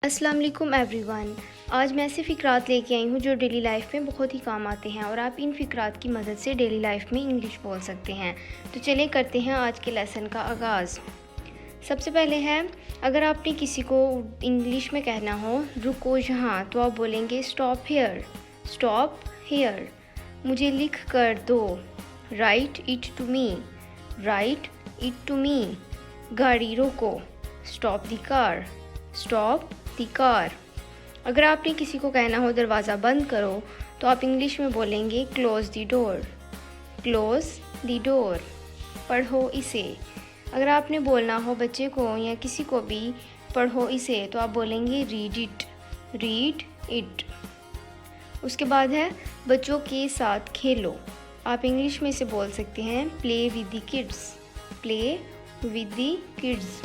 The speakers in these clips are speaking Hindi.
अस्सलाम वालेकुम एवरीवन। आज मैं ऐसे फ़िक्रात लेके आई हूँ जो डेली लाइफ में बहुत ही काम आते हैं और आप इन फ़िक्रात की मदद से डेली लाइफ में इंग्लिश बोल सकते हैं। तो चलिए करते हैं आज के लेसन का आगाज़। सबसे पहले है, अगर आपने किसी को इंग्लिश में कहना हो रुको यहाँ, तो आप बोलेंगे स्टॉप हेयर। Stop hair. मुझे लिख कर दो, write it to me. Write it to me. गाड़ी रोको, stop the car. Stop the car. अगर आपने किसी को कहना हो दरवाज़ा बंद करो, तो आप इंग्लिश में बोलेंगे close the door. Close the door. पढ़ो इसे। अगर आपने बोलना हो बच्चे को या किसी को भी पढ़ो इसे, तो आप बोलेंगे रीड इट। Read it. उसके बाद है बच्चों के साथ खेलो। आप इंग्लिश में इसे बोल सकते हैं play with the kids. Play with the kids.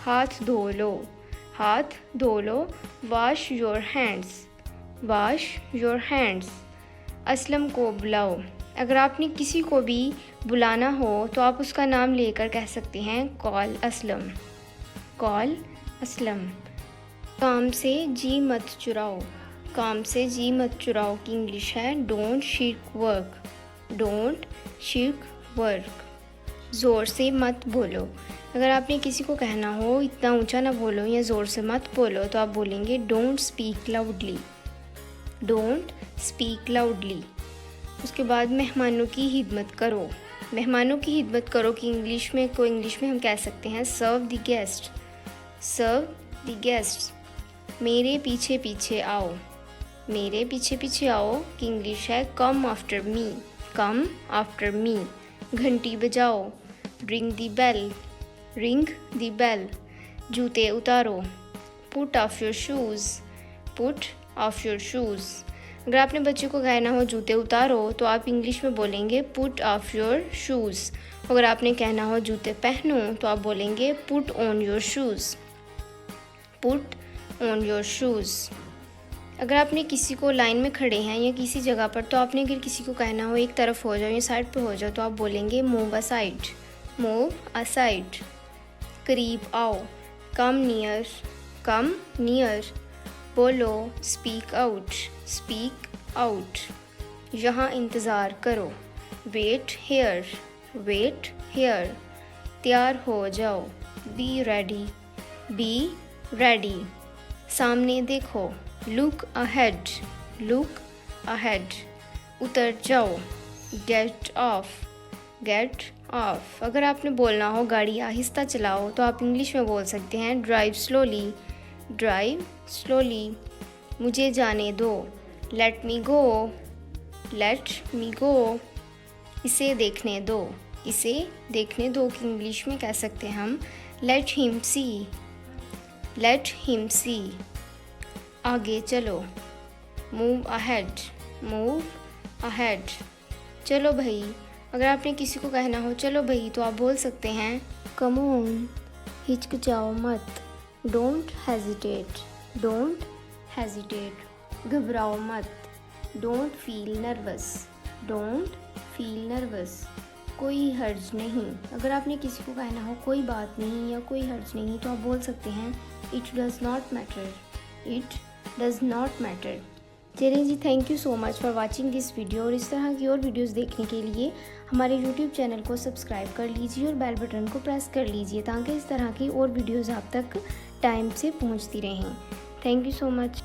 हाथ धो लो। हाथ धो लो। Wash your hands. Wash your hands. Aslam को बुलाओ। अगर आपने किसी को भी बुलाना हो, तो आप उसका नाम लेकर कह सकते हैं कॉल असलम। कॉल असलम। काम से जी मत चुराओ। काम से जी मत चुराओ की इंग्लिश है don't shirk work. Don't shirk work. ज़ोर से मत बोलो। अगर आपने किसी को कहना हो इतना ऊंचा ना बोलो या ज़ोर से मत बोलो, तो आप बोलेंगे don't speak loudly. Don't speak loudly. उसके बाद मेहमानों की हिदमत करो। मेहमानों की हिदमत करो कि इंग्लिश में हम कह सकते हैं serve the guest. Serve the guest. मेरे पीछे पीछे आओ। मेरे पीछे पीछे आओ की इंग्लिश है come after me. Come after me. घंटी बजाओ। Ring the bell. Ring the bell. जूते उतारो। Put off your shoes. Put off your shoes. अगर आपने बच्चे को कहना हो जूते उतारो, तो आप इंग्लिश में बोलेंगे पुट ऑफ योर शूज़। अगर आपने कहना हो जूते पहनो, तो आप बोलेंगे put on your shoes. Put on your shoes. अगर आपने किसी को लाइन में खड़े हैं या किसी जगह पर, तो आपने अगर किसी को कहना हो एक तरफ हो जाओ या साइड पे हो जाओ, तो आप बोलेंगे मूव असाइड। Move aside. करीब आओ। Come near. Come near. बोलो स्पीक आउट। Speak out. यहाँ इंतज़ार करो। Wait here. Wait here. तैयार हो जाओ। Be ready. Be ready. सामने देखो। Look ahead. Look ahead. उतर जाओ। Get off. Get off. अगर आपने बोलना हो गाड़ी आहिस्ता चलाओ, तो आप इंग्लिश में बोल सकते हैं ड्राइव स्लोली। Drive slowly. मुझे जाने दो। लेट मी गो। लेट मी गो। इसे देखने दो। इसे देखने दो कि इंग्लिश में कह सकते हैं हम लेट हिम सी। लेट हिम सी। आगे चलो। Move ahead. Move ahead. चलो भाई। अगर आपने किसी को कहना हो चलो भाई, तो आप बोल सकते हैं कम ऑन। हिचकिचाओ मत। Don't hesitate. Don't hesitate. घबराओ मत। Don't feel nervous. Don't feel nervous. कोई हर्ज नहीं। अगर आपने किसी को कहना हो कोई बात नहीं या कोई हर्ज नहीं, तो आप बोल सकते हैं it does not matter. It does not matter. चलिए जी, thank you so much for watching this video. और इस तरह की और वीडियोस देखने के लिए हमारे यूट्यूब चैनल को सब्सक्राइब कर लीजिए और बेल बटन को प्रेस कर लीजिए, ताकि इस तरह की और वीडियोस आप तक टाइम से पहुंचती रहें। Thank you so much.